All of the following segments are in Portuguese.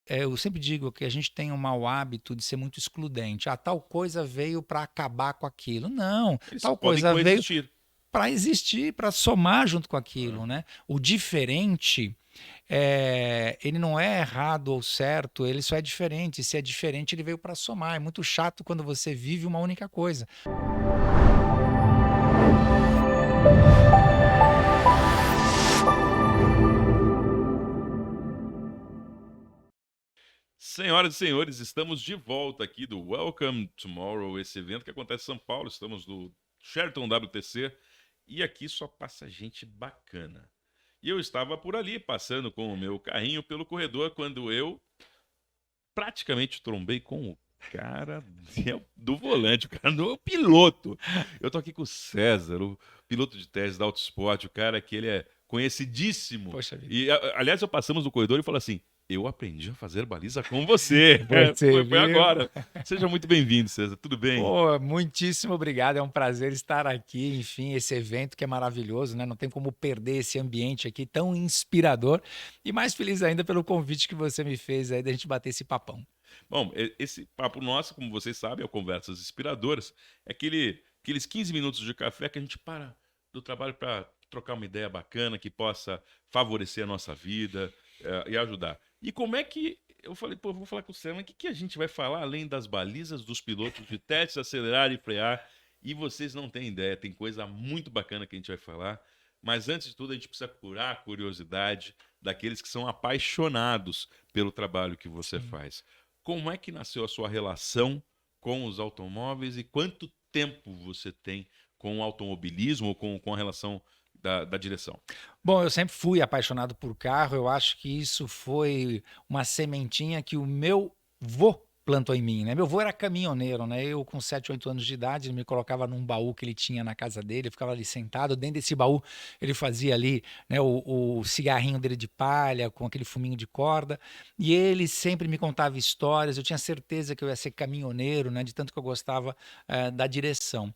eu sempre digo que a gente tem um mau hábito de ser muito excludente. Ah, tal coisa veio para acabar com aquilo. Não, Eles tal podem coisa veio coexistir. para existir, para somar junto com Né? aquilo, né? O diferente, ele não é errado ou certo, ele só é diferente. Se é diferente, ele veio para somar. É muito chato quando você vive uma única coisa. Senhoras e senhores, estamos de volta aqui do Welcome Tomorrow, esse evento que acontece em São Paulo. Estamos no Sheraton WTC e aqui só passa gente bacana. E eu estava por ali, passando com o meu carrinho pelo corredor, quando eu praticamente trombei com o cara do volante, o cara do piloto. Eu tô aqui com o César, o piloto de teste da Autosport, o cara que ele é conhecidíssimo. Poxa vida. E, aliás, eu passamos no corredor e falou assim: eu aprendi a fazer baliza com você. Você Foi viu? agora. Seja muito bem-vindo, César. Tudo bem? Pô, muitíssimo obrigado. É um prazer estar aqui. Enfim, esse evento que é maravilhoso, né? Não tem como perder esse ambiente aqui tão inspirador. E mais feliz ainda pelo convite que você me fez aí da gente bater esse papão. Bom, esse papo nosso, como vocês sabem, é o Conversas Inspiradoras. É aqueles 15 minutos de café que a gente para do trabalho para trocar uma ideia bacana que possa favorecer a nossa vida e ajudar. E como é que. Eu falei, pô, vou falar com o Sam, mas o que, que a gente vai falar além das balizas dos pilotos de testes, acelerar e frear? E vocês não têm ideia, tem coisa muito bacana que a gente vai falar. Mas antes de tudo, a gente precisa curar a curiosidade daqueles que são apaixonados pelo trabalho que você Sim. faz. Como é que nasceu a sua relação com os automóveis e quanto tempo você tem com o automobilismo ou com a relação da direção? Bom, eu sempre fui apaixonado por carro. Eu acho que isso foi uma sementinha que o meu vô plantou em mim, né? Meu vô era caminhoneiro, né? Eu com 7, 8 anos de idade, ele me colocava num baú que ele tinha na casa dele, eu ficava ali sentado, dentro desse baú ele fazia ali, né, o cigarrinho dele de palha com aquele fuminho de corda, e ele sempre me contava histórias. Eu tinha certeza que eu ia ser caminhoneiro, né? De tanto que eu gostava da direção.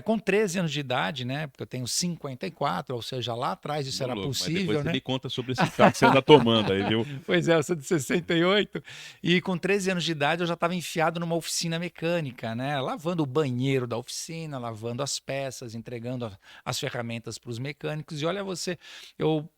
Com 13 anos de idade, né? Porque eu tenho 54, ou seja, lá atrás isso Ô, era louco, mas depois possível, você né? me conta sobre esse chá que você anda tomando aí, viu? Pois é, eu sou de 68 e com 13 anos de idade eu já estava enfiado numa oficina mecânica, né? Lavando o banheiro da oficina, lavando as peças, entregando as ferramentas para os mecânicos. E olha você, eu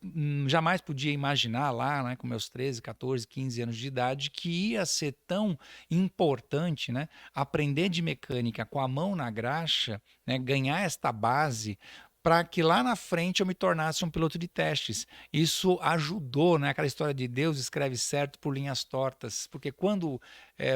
jamais podia imaginar lá, né, com meus 13, 14, 15 anos de idade, que ia ser tão importante, né, aprender de mecânica com a mão na graxa, né, ganhar esta base para que lá na frente eu me tornasse um piloto de testes. Isso ajudou, né? Aquela história de Deus escreve certo por linhas tortas, porque quando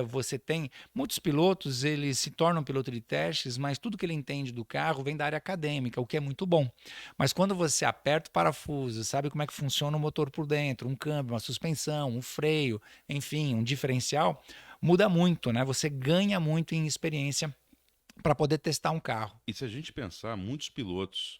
você tem muitos pilotos, eles se tornam piloto de testes, mas tudo que ele entende do carro vem da área acadêmica, o que é muito bom. Mas quando você aperta o parafuso, sabe como é que funciona o motor por dentro, um câmbio, uma suspensão, um freio, enfim, um diferencial, muda muito, né? Você ganha muito em experiência para poder testar um carro. E se a gente pensar, muitos pilotos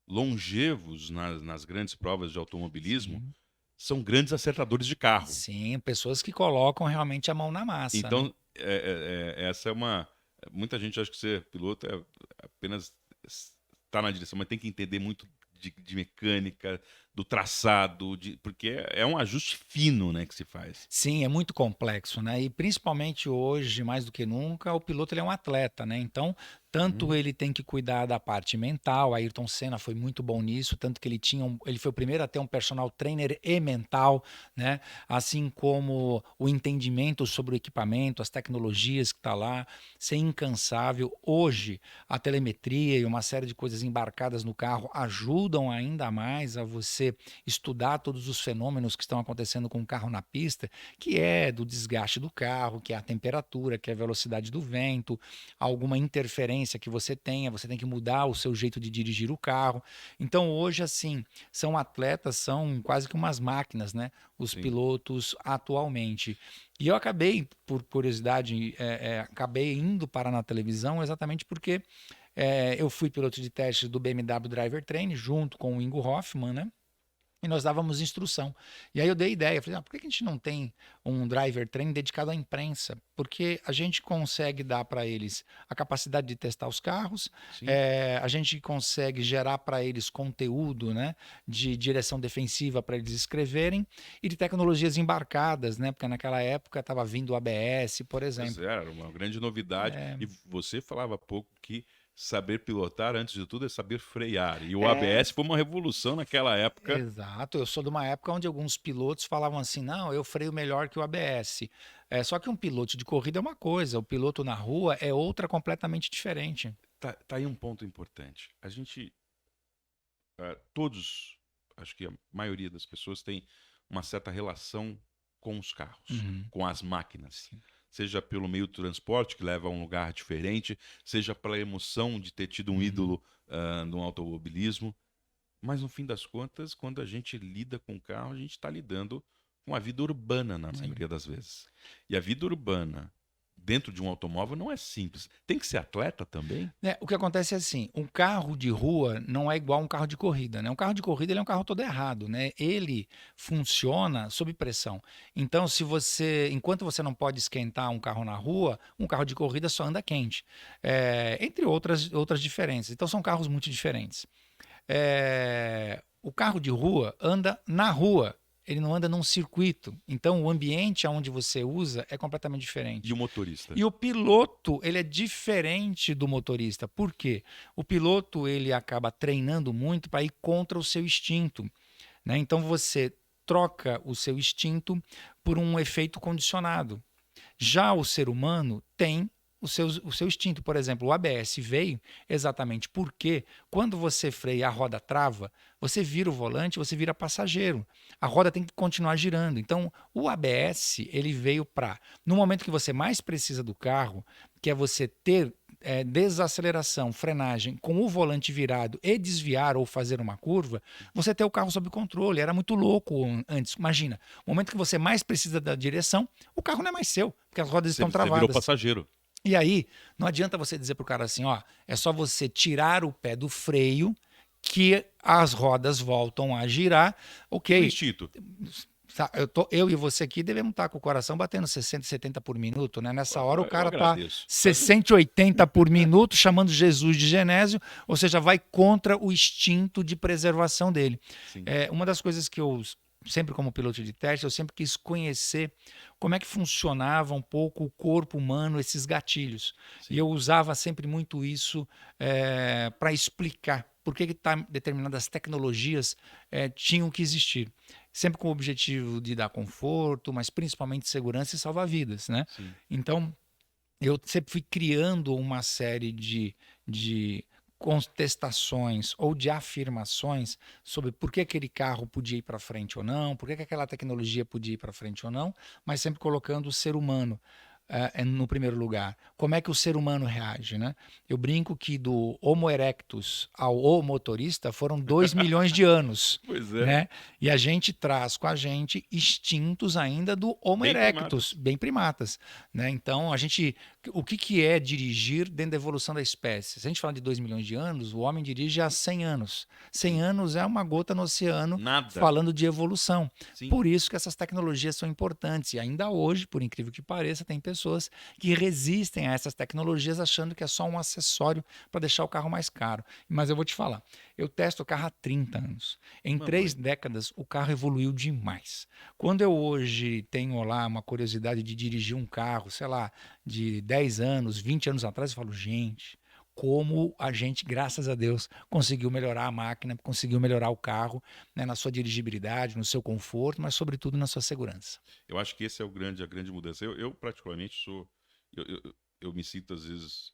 longevos nas grandes provas de automobilismo Sim. são grandes acertadores de carro. Sim, pessoas que colocam realmente a mão na massa, né? Então, essa é uma. Muita gente acha que ser piloto é apenas estar na direção, mas tem que entender muito de mecânica, do traçado, porque é um ajuste fino, né, que se faz. Sim, é muito complexo, né? E principalmente hoje, mais do que nunca, o piloto ele é um atleta, né? Então, tanto Hum, ele tem que cuidar da parte mental, Ayrton Senna foi muito bom nisso, tanto que ele foi o primeiro a ter um personal trainer e mental, né? Assim como o entendimento sobre o equipamento, as tecnologias que está lá, ser incansável. Hoje, a telemetria e uma série de coisas embarcadas no carro ajudam ainda mais a você estudar todos os fenômenos que estão acontecendo com o carro na pista, que é do desgaste do carro, que é a temperatura, que é a velocidade do vento, alguma interferência que você tem que mudar o seu jeito de dirigir o carro. Então hoje assim, são atletas, são quase que umas máquinas, né? Os sim. pilotos atualmente. E eu acabei, por curiosidade, acabei indo parar na televisão exatamente porque eu fui piloto de teste do BMW Driver Training junto com o Ingo Hoffman, né? e nós dávamos instrução. E aí eu dei ideia, falei, por que a gente não tem um driver training dedicado à imprensa? Porque a gente consegue dar para eles a capacidade de testar os carros, Sim. a gente consegue gerar para eles conteúdo, né, de direção defensiva para eles escreverem e de tecnologias embarcadas, né, porque naquela época estava vindo o ABS, por Pois exemplo. é, era uma grande novidade. E você falava há pouco que saber pilotar, antes de tudo, é saber frear. E o É, ABS foi uma revolução naquela época. exato, eu sou de uma época onde alguns pilotos falavam assim, não, eu freio melhor que o ABS. Só que um piloto de corrida é uma coisa, o piloto na rua é outra completamente diferente. Tá aí um ponto importante. A gente, todos, acho que a maioria das pessoas tem uma certa relação com os carros, Uhum. com as máquinas. Seja pelo meio do transporte, que leva a um lugar diferente, seja pela emoção de ter tido um Uhum. ídolo no automobilismo. Mas no fim das contas, quando a gente lida com o carro, a gente está lidando com a vida urbana na Sim. maioria das vezes. E a vida urbana dentro de um automóvel não é simples. Tem que ser atleta também? O que acontece é assim, um carro de rua não é igual a um carro de corrida, né? Um carro de corrida ele é um carro todo errado, né? Ele funciona sob pressão. Então, enquanto você não pode esquentar um carro na rua, um carro de corrida só anda quente. Entre outras diferenças. Então, são carros muito diferentes. O carro de rua anda na rua, ele não anda num circuito. Então, o ambiente onde você usa é completamente E diferente. o motorista? E o piloto, ele é diferente do motorista. Por quê? O piloto, ele acaba treinando muito para ir contra o seu instinto, né? Então, você troca o seu instinto por um efeito condicionado. Já o ser humano tem o seu instinto. Por exemplo, o ABS veio exatamente porque quando você freia, a roda trava, você vira o volante, você vira passageiro. A roda tem que continuar girando. Então, o ABS ele veio para, no momento que você mais precisa do carro, que é você ter desaceleração, frenagem com o volante virado e desviar ou fazer uma curva, você ter o carro sob controle. Era muito louco antes. Imagina, o momento que você mais precisa da direção, o carro não é mais seu, porque as rodas estão Você virou travadas. passageiro. E aí, não adianta você dizer pro cara assim, ó, é só você tirar o pé do freio que as rodas voltam a girar. E o Ok, instinto? eu e você aqui devemos estar com o coração batendo 60, 70 por minuto, né? Nessa hora o Eu cara tá agradeço. 60, 80 por minuto, chamando Jesus de Genésio, ou seja, vai contra o instinto de preservação dele. Sim. Uma das coisas que eu sempre como piloto de teste, eu sempre quis conhecer como é que funcionava um pouco o corpo humano, esses gatilhos. Sim. E eu usava sempre muito isso para explicar por que determinadas tecnologias tinham que existir. Sempre com o objetivo de dar conforto, mas principalmente segurança e salvar vidas, né? Sim. Então, eu sempre fui criando uma série de contestações ou de afirmações sobre por que aquele carro podia ir para frente ou não, por que aquela tecnologia podia ir para frente ou não, mas sempre colocando o ser humano no primeiro lugar. Como é que o ser humano reage, né? Eu brinco que do Homo erectus ao Homo motorista foram 2 milhões de anos, Pois é. né? E a gente traz com a gente instintos ainda do Homo Bem erectus, primatas. bem primatas, né? Então, o que é dirigir dentro da evolução da espécie? Se a gente fala de 2 milhões de anos, o homem dirige há 100 anos. 100 anos é uma gota no oceano Nada. falando de evolução. Sim. Por isso que essas tecnologias são importantes. E ainda hoje, por incrível que pareça, tem pessoas que resistem a essas tecnologias achando que é só um acessório para deixar o carro mais caro. Mas eu vou te falar, eu testo o carro há 30 anos. Em 3 décadas, o carro evoluiu demais. Quando eu hoje tenho lá uma curiosidade de dirigir um carro, sei lá, de 10 anos, 20 anos atrás, eu falo, gente, como a gente, graças a Deus, conseguiu melhorar a máquina, conseguiu melhorar o carro, né, na sua dirigibilidade, no seu conforto, mas sobretudo na sua segurança. Eu acho que esse é a grande mudança. Eu particularmente sou. Eu me sinto, às vezes,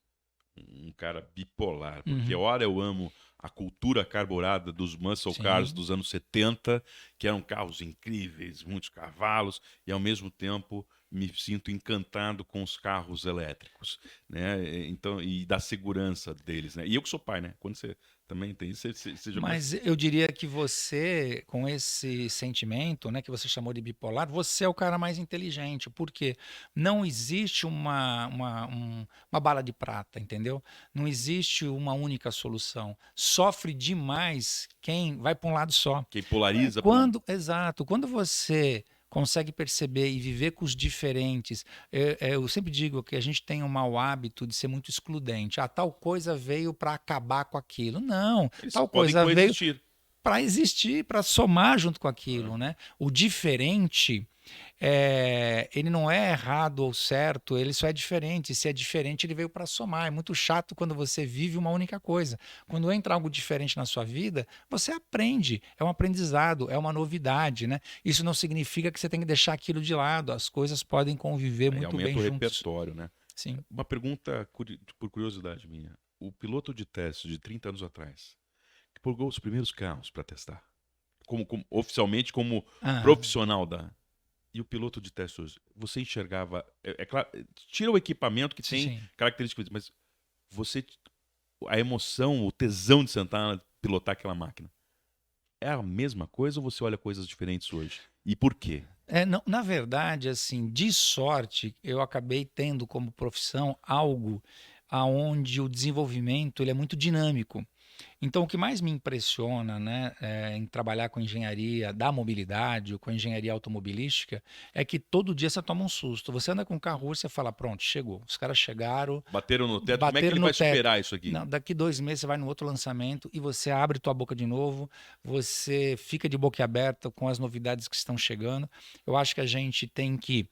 um cara bipolar, porque Uhum. ora eu amo a cultura carburada dos muscle cars Sim. dos anos 70, que eram carros incríveis, muitos cavalos, e ao mesmo tempo me sinto encantado com os carros elétricos, né? Então, e da segurança deles, né? E eu que sou pai, né? Quando você também tem isso. Você já Mas eu diria que você, com esse sentimento, né, que você chamou de bipolar, você é o cara mais inteligente, porque não existe uma bala de prata, entendeu? Não existe uma única solução. Sofre demais quem vai para um lado só. quem polariza por um. Exato, quando você consegue perceber e viver com os diferentes, eu sempre digo que a gente tem um mau hábito de ser muito excludente. Ah, tal coisa veio para acabar com aquilo. Não, Eles tal podem coisa veio coexistir. para existir, para somar junto com Né? aquilo, né? O diferente, ele não é errado ou certo, ele só é diferente. Se é diferente, ele veio para somar. É muito chato quando você vive uma única coisa. Quando entra algo diferente na sua vida, você aprende. É um aprendizado, é uma novidade, né? Isso não significa que você tem que deixar aquilo de lado. As coisas podem conviver Aí muito aumenta bem o juntos. repertório, né? Sim. Uma pergunta por curiosidade minha. O piloto de teste de 30 anos atrás, que pegou os primeiros carros para testar, oficialmente como Aham. profissional da. E o piloto de teste hoje, você enxergava. É claro, tira o equipamento que Sim, tem sim. características, mas você. A emoção, o tesão de sentar, pilotar aquela máquina. É a mesma coisa ou você olha coisas diferentes hoje? E por quê? Não, na verdade, assim, de sorte, eu acabei tendo como profissão algo aonde o desenvolvimento ele é muito dinâmico. Então, o que mais me impressiona, né, em trabalhar com engenharia da mobilidade ou com engenharia automobilística é que todo dia você toma um susto. Você anda com o carro hoje, você fala, pronto, chegou. Os caras chegaram, Bateram no teto, como é que bateram ele no vai teto. superar isso aqui? Não, daqui 2 meses você vai no outro lançamento e você abre tua boca de novo, você fica de boca aberta com as novidades que estão chegando. Eu acho que a gente tem que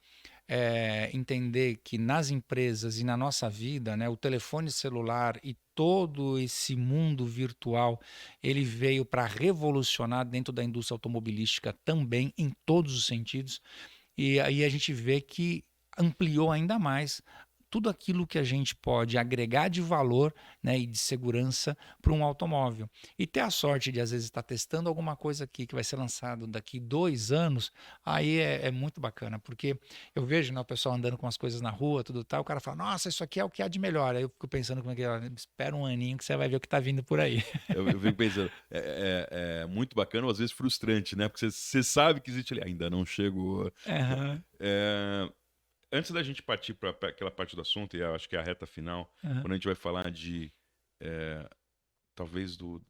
entender que nas empresas e na nossa vida, né, o telefone celular e todo esse mundo virtual, ele veio para revolucionar dentro da indústria automobilística também, em todos os sentidos. E aí a gente vê que ampliou ainda mais tudo aquilo que a gente pode agregar de valor, né, e de segurança para um automóvel. E ter a sorte de, às vezes, estar testando alguma coisa aqui que vai ser lançado daqui 2 anos, aí é muito bacana, porque eu vejo, né, o pessoal andando com as coisas na rua, tudo tal, o cara fala, nossa, isso aqui é o que há de melhor. Aí eu fico pensando como é que é, espera um aninho que você vai ver o que está vindo por aí. Eu fico pensando, é muito bacana, ou às vezes frustrante, né? Porque você sabe que existe ali, ainda não chegou. Aham, É, antes da gente partir para aquela parte do assunto, e eu acho que é a reta final, aham, quando a gente vai falar de, é, talvez, do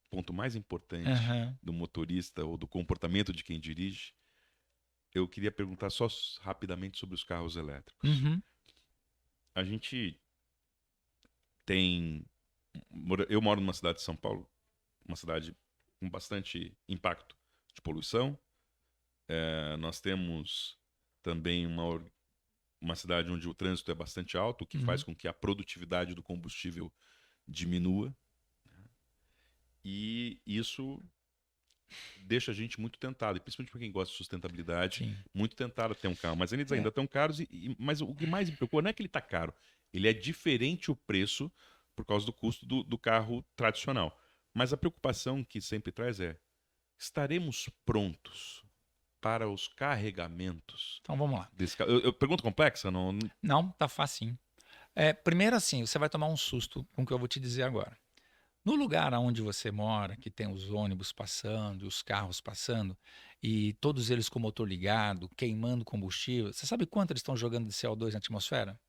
ponto mais importante aham, do motorista ou do comportamento de quem dirige, eu queria perguntar só rapidamente sobre os carros elétricos. uhum, A gente tem. Eu moro numa cidade de São Paulo, uma cidade com bastante impacto de poluição. Nós temos também uma cidade onde o trânsito é bastante alto, o que faz uhum. com que a produtividade do combustível diminua. E isso deixa a gente muito tentado, e principalmente para quem gosta de sustentabilidade, Sim. muito tentado a ter um carro. Mas eles ainda É. estão caros, mas o que mais me preocupa não é que ele está caro, ele é diferente o preço por causa do custo do carro tradicional. Mas a preocupação que sempre traz é: estaremos prontos para os carregamentos Então vamos lá. desse carro? Pergunta complexa? Não, Não, tá facinho. Primeiro assim, você vai tomar um susto com o que eu vou te dizer agora. No lugar onde você mora, que tem os ônibus passando, os carros passando, e todos eles com o motor ligado, queimando combustível, você sabe quanto eles estão jogando de CO2 na atmosfera?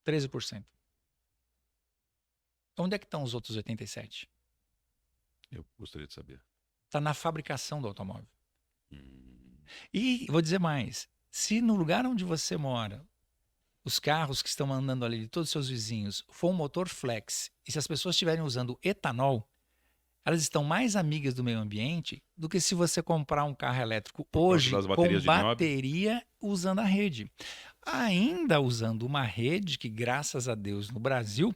13%. Onde é que estão os outros 87%? eu gostaria de saber. Está na fabricação do automóvel. Hum, E vou dizer mais, se no lugar onde você mora, os carros que estão andando ali de todos os seus vizinhos for um motor flex, e se as pessoas estiverem usando etanol, elas estão mais amigas do meio ambiente do que se você comprar um carro elétrico por causa hoje das com baterias de nióbio? bateria usando a rede. Ainda usando uma rede que, graças a Deus, no Brasil,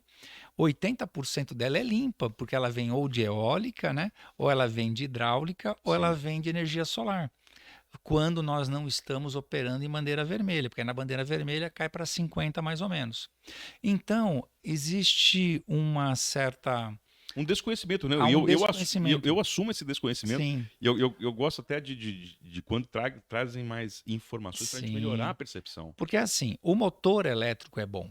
80% dela é limpa, porque ela vem ou de eólica, né? Ou ela vem de hidráulica, ou ela Sim. vem de energia solar. Quando nós não estamos operando em bandeira vermelha, porque aí na bandeira vermelha cai para 50 mais ou menos. Então, existe uma certa. Um desconhecimento, né? Há E um eu desconhecimento. assumo esse desconhecimento. Sim, E eu gosto até de quando trazem mais informações para a gente melhorar a sim. percepção. Porque assim, o motor elétrico é bom.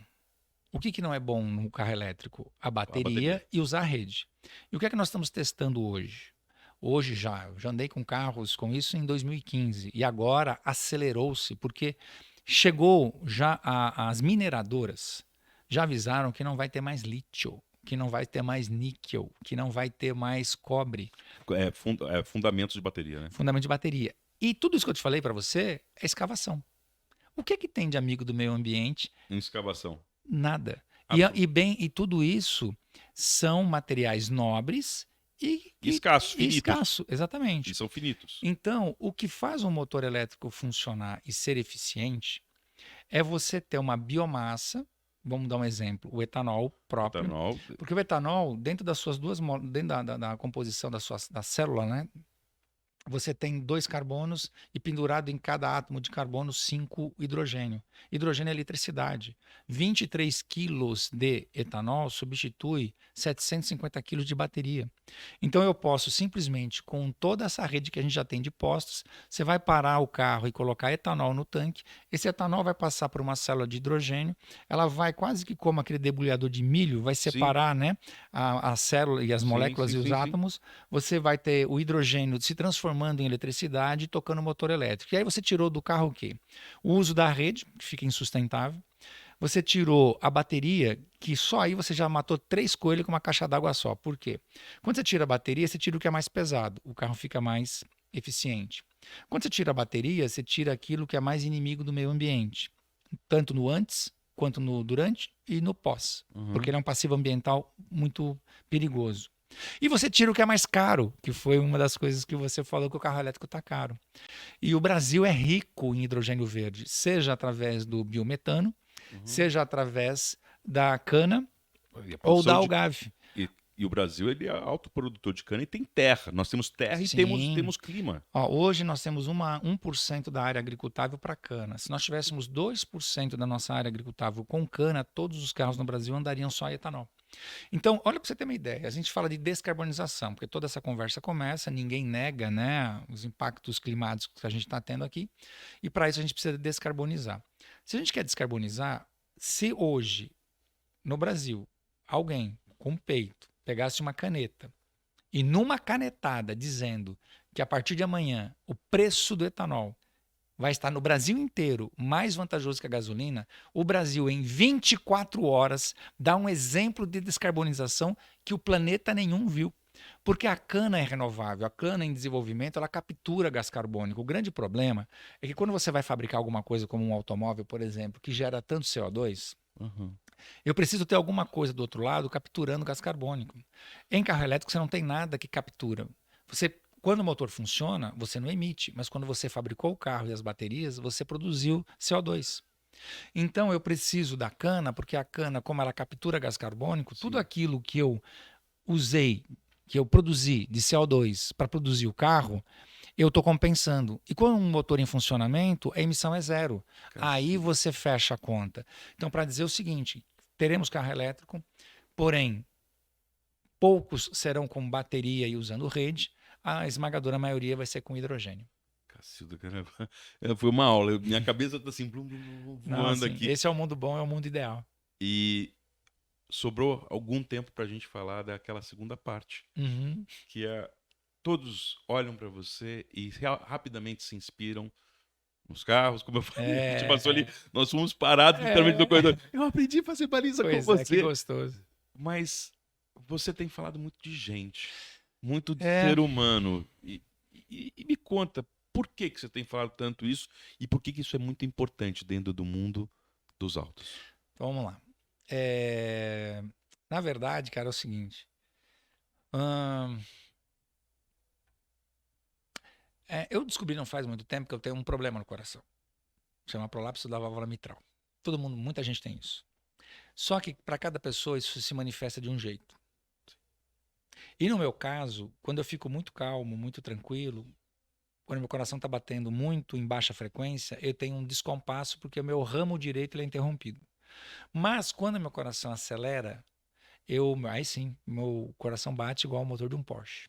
O que não é bom no carro elétrico? A A bateria bateria. e usar a rede. E o que é que nós estamos testando hoje? Hoje já andei com carros com isso em 2015 e agora acelerou-se porque chegou já as mineradoras já avisaram que não vai ter mais lítio, que não vai ter mais níquel, que não vai ter mais cobre, Fundamentos de bateria, né? fundamento de bateria. E tudo isso que eu te falei para você é escavação. O que é que tem de amigo do meio ambiente? Em escavação. Nada. Absoluto. E tudo isso são materiais nobres Escassos, e finitos. escasso, exatamente. E são finitos. Então, o que faz um motor elétrico funcionar e ser eficiente é você ter uma biomassa, vamos dar um exemplo, o etanol próprio, Etanol. porque o etanol, dentro das suas dentro da composição da célula, né? Você tem 2 carbonos e pendurado em cada átomo de carbono 5 hidrogênio. Hidrogênio é eletricidade. 23 quilos de etanol substitui 750 quilos de bateria. Então eu posso simplesmente, com toda essa rede que a gente já tem de postos, você vai parar o carro e colocar etanol no tanque. Esse etanol vai passar por uma célula de hidrogênio. Ela vai quase que como aquele debulhador de milho, vai Sim, separar, né, a célula e as sim, moléculas sim, e os sim, sim. átomos. Você vai ter o hidrogênio se transformando em eletricidade e tocando motor elétrico. E aí você tirou do carro o quê? O uso da rede, que fica insustentável. Você tirou a bateria, que só aí você já matou 3 coelhos com uma caixa d'água só. Por quê? Quando você tira a bateria, você tira o que é mais pesado. O carro fica mais eficiente. Quando você tira a bateria, você tira aquilo que é mais inimigo do meio ambiente. Tanto no antes, quanto no durante e no pós. Porque Uhum. ele é um passivo ambiental muito perigoso. E você tira o que é mais caro, que foi uma das coisas que você falou que o carro elétrico está caro. E o Brasil é rico em hidrogênio verde, seja através do biometano, Uhum. seja através da cana E a ou da produção de. algave. E o Brasil ele é alto produtor de cana e tem terra. Nós temos terra e Sim. temos clima. Ó, hoje nós temos 1% da área agricultável para cana. Se nós tivéssemos 2% da nossa área agricultável com cana, todos os carros no Brasil andariam só a etanol. Então, olha para você ter uma ideia. A gente fala de descarbonização, porque toda essa conversa começa, ninguém nega, né, os impactos climáticos que a gente está tendo aqui, e para isso a gente precisa descarbonizar. Se a gente quer descarbonizar, se hoje, no Brasil, alguém com peito pegasse uma caneta e numa canetada dizendo que a partir de amanhã o preço do etanol vai estar no Brasil inteiro mais vantajoso que a gasolina, o Brasil, em 24 horas, dá um exemplo de descarbonização que o planeta nenhum viu. Porque a cana é renovável, a cana em desenvolvimento, ela captura gás carbônico. O grande problema é que quando você vai fabricar alguma coisa como um automóvel, por exemplo, que gera tanto CO2, Uhum. eu preciso ter alguma coisa do outro lado capturando gás carbônico. Em carro elétrico, você não tem nada que captura. Quando o motor funciona, você não emite, mas quando você fabricou o carro e as baterias, você produziu CO2. Então eu preciso da cana, porque a cana, como ela captura gás carbônico, tudo Sim. aquilo que eu usei, que eu produzi de CO2 para produzir o carro, eu estou compensando. E com um motor em funcionamento, a emissão é zero. Aí Cacete. você fecha a conta. Então, para dizer o seguinte, teremos carro elétrico, porém, poucos serão com bateria e usando rede, a esmagadora maioria vai ser com hidrogênio. Cacilda, cara. Foi uma aula. Minha cabeça tá assim, blum, blum, blum, Não, voando assim, aqui. esse é o mundo bom, é o mundo ideal. E sobrou algum tempo pra gente falar daquela segunda parte, Uhum. que é todos olham pra você e rapidamente se inspiram nos carros, como eu falei, a gente passou ali, nós fomos parados literalmente no É, corredor. Eu aprendi a fazer baliza com pois é, que você. gostoso. Mas você tem falado muito de gente, muito de É, ser humano. E me conta, por que que você tem falado tanto isso e por que que isso é muito importante dentro do mundo dos autos? então vamos lá. É, na verdade, cara, é o seguinte. hum, eu descobri não faz muito tempo que eu tenho um problema no coração. Chama prolapso da válvula mitral. Todo mundo, muita gente tem isso. Só que para cada pessoa isso se manifesta de um jeito. E no meu caso, quando eu fico muito calmo, muito tranquilo, quando meu coração está batendo muito em baixa frequência, eu tenho um descompasso porque o meu ramo direito ele é interrompido. Mas quando meu coração acelera, aí sim, meu coração bate igual ao motor de um Porsche.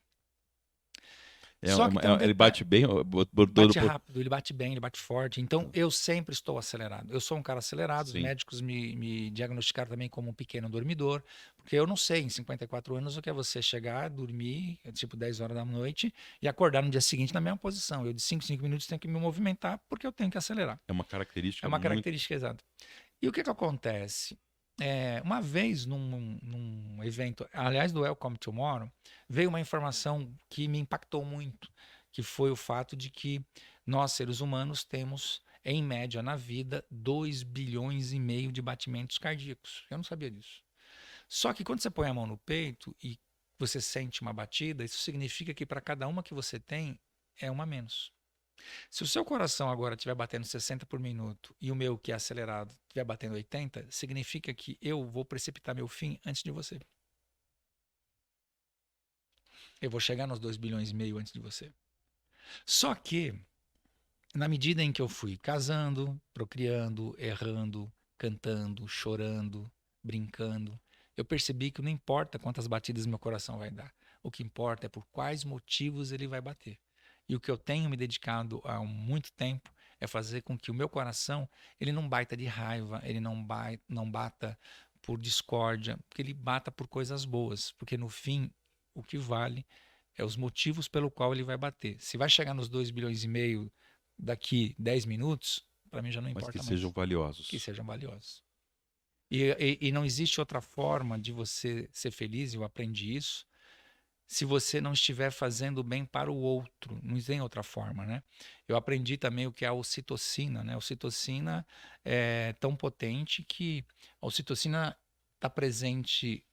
Só que tem um Ele detalhe. bate bem, Bate rápido, ele bate bem, ele bate forte. Então, eu sempre estou acelerado. Eu sou um cara acelerado. Os Sim. médicos me diagnosticaram também como um pequeno dormidor, porque eu não sei, em 54 anos, o que é você chegar, dormir, tipo 10 horas da noite, e acordar no dia seguinte na mesma posição. Eu, de 5 minutos, tenho que me movimentar porque eu tenho que acelerar. É uma É característica uma muito. característica exata. E o que que acontece? Uma vez num evento, aliás, do Welcome Tomorrow, veio uma informação que me impactou muito, que foi o fato de que nós, seres humanos, temos, em média, na vida, 2,5 bilhões de batimentos cardíacos. Eu não sabia disso. Só que quando você põe a mão no peito e você sente uma batida, isso significa que para cada uma que você tem, é uma a menos. Se o seu coração agora estiver batendo 60 por minuto e o meu, que é acelerado, estiver batendo 80, significa que eu vou precipitar meu fim antes de você. Eu vou chegar nos 2,5 bilhões antes de você. Só que, na medida em que eu fui casando, procriando, errando, cantando, chorando, brincando, eu percebi que não importa quantas batidas meu coração vai dar. O que importa é por quais motivos ele vai bater. E o que eu tenho me dedicado há muito tempo é fazer com que o meu coração ele não bata de raiva, ele não bata por discórdia, que ele bata por coisas boas, porque no fim o que vale é os motivos pelo qual ele vai bater. Se vai chegar nos 2,5 bilhões daqui 10 minutos, para mim já não Mas que importa sejam mais. Que valiosos. sejam valiosos. E não existe outra forma de você ser feliz, eu aprendi isso, se você não estiver fazendo bem para o outro. Não tem outra forma, né? Eu aprendi também o que é a ocitocina, né? A ocitocina é tão potente que a ocitocina está presente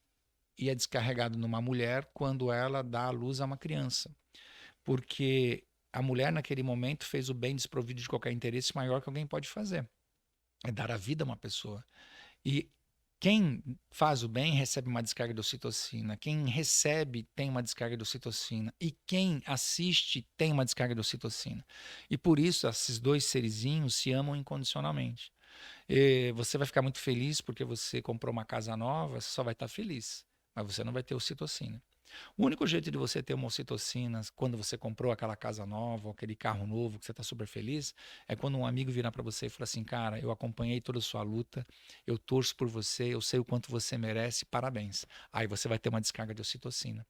e é descarregado numa mulher quando ela dá à luz a uma criança. Porque a mulher, naquele momento, fez o bem desprovido de qualquer interesse maior que alguém pode fazer. É dar a vida a uma pessoa. E quem faz o bem recebe uma descarga de ocitocina. Quem recebe tem uma descarga de ocitocina. E quem assiste tem uma descarga de ocitocina. E por isso esses dois serizinhos se amam incondicionalmente. E você vai ficar muito feliz porque você comprou uma casa nova, você só vai estar feliz. Mas você não vai ter ocitocina. O único jeito de você ter uma ocitocina quando você comprou aquela casa nova, ou aquele carro novo que você está super feliz, é quando um amigo virar para você e falar assim, cara, eu acompanhei toda a sua luta, eu torço por você, eu sei o quanto você merece, parabéns. Aí você vai ter uma descarga de ocitocina.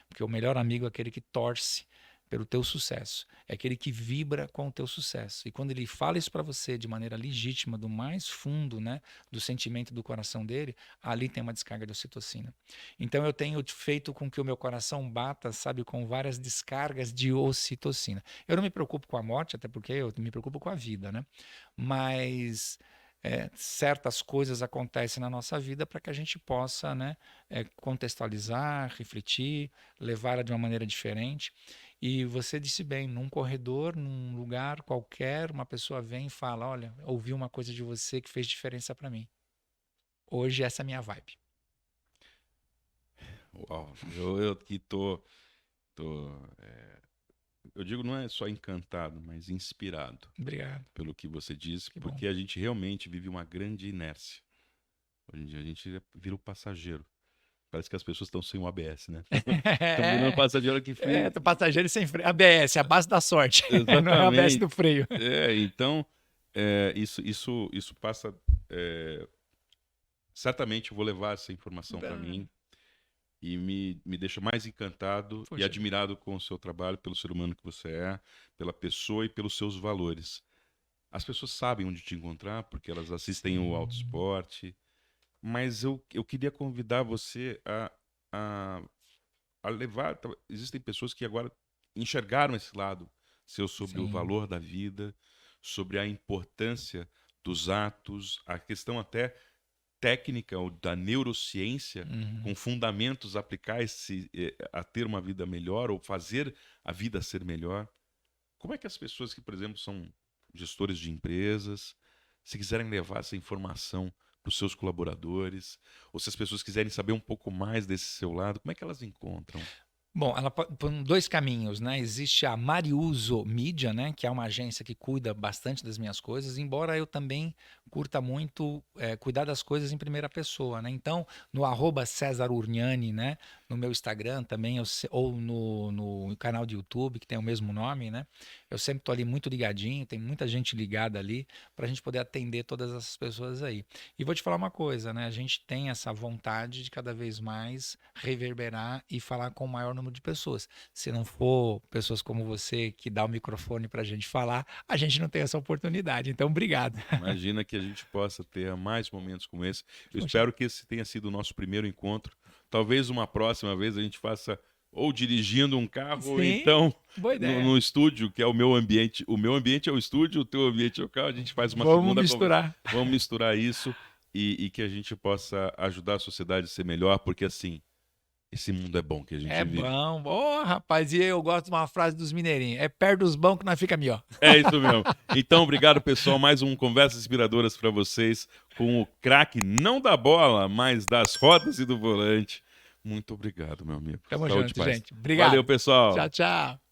Porque o melhor amigo é aquele que torce pelo teu sucesso, é aquele que vibra com o teu sucesso. E quando ele fala isso para você de maneira legítima, do mais fundo, né, do sentimento do coração dele, ali tem uma descarga de ocitocina. Então eu tenho feito com que o meu coração bata, sabe, com várias descargas de ocitocina. Eu não me preocupo com a morte, até porque eu me preocupo com a vida, né? Mas certas coisas acontecem na nossa vida para que a gente possa, né, contextualizar, refletir, levá-la de uma maneira diferente. E você disse bem, num corredor, num lugar qualquer, uma pessoa vem e fala: Olha, ouvi uma coisa de você que fez diferença para mim. Hoje essa é a minha vibe. Uau, eu aqui tô, eu digo não é só encantado, mas inspirado Obrigado, pelo que você disse, que bom. porque a gente realmente vive uma grande inércia. Hoje em dia a gente vira o passageiro. Parece que as pessoas estão sem o ABS, né? Estão virando passageiro que Tô passageiro sem freio. ABS, a base da sorte. Não é a ABS Exatamente. do freio. Então, isso passa. é, Certamente eu vou levar essa informação para mim e me deixa mais encantado e Poxa, admirado com o seu trabalho, pelo ser humano que você é, pela pessoa e pelos seus valores. As pessoas sabem onde te encontrar porque elas assistem o sim. Autoesporte, mas eu queria convidar você a, a levar. Existem pessoas que agora enxergaram esse lado seu sobre o Sim. valor da vida, sobre a importância dos atos, a questão até técnica ou da neurociência, Uhum. com fundamentos aplicais a ter uma vida melhor ou fazer a vida ser melhor. Como é que as pessoas que, por exemplo, são gestores de empresas, se quiserem levar essa informação para os seus colaboradores, ou se as pessoas quiserem saber um pouco mais desse seu lado, como é que elas encontram? Bom, ela por dois caminhos, né? Existe a Mariuso Mídia, né? Que é uma agência que cuida bastante das minhas coisas, embora eu também curta muito cuidar das coisas em primeira pessoa, né? Então, no @César Urgnani, né? No meu Instagram também, ou no canal de YouTube, que tem o mesmo nome, né? Eu sempre tô ali muito ligadinho, tem muita gente ligada ali, para a gente poder atender todas essas pessoas aí. E vou te falar uma coisa, né? A gente tem essa vontade de cada vez mais reverberar e falar com o maior número de pessoas. Se não for pessoas como você que dá o microfone para a gente falar, a gente não tem essa oportunidade. Então, obrigado. Imagina que a gente possa ter mais momentos como esse. Eu Poxa, espero que esse tenha sido o nosso primeiro encontro. Talvez uma próxima vez a gente faça ou dirigindo um carro ou sim, então boa no ideia. estúdio, que é o meu ambiente. O meu ambiente é o estúdio, o teu ambiente é o carro. A gente faz uma Vamos segunda conversa. misturar. Vamos misturar isso e que a gente possa ajudar a sociedade a ser melhor, porque assim, esse mundo é bom que a É gente vive. bom. Ô, rapaz, e eu gosto de uma frase dos mineirinhos. É perto dos bons que nós fica melhor. É isso mesmo. Então, obrigado, pessoal. Mais um Conversas Inspiradoras para vocês com o craque não da bola, mas das rodas e do volante. Muito obrigado, meu amigo. Tamo Saúde e junto, paz. gente. Valeu, Obrigado. Tchau, pessoal. tchau.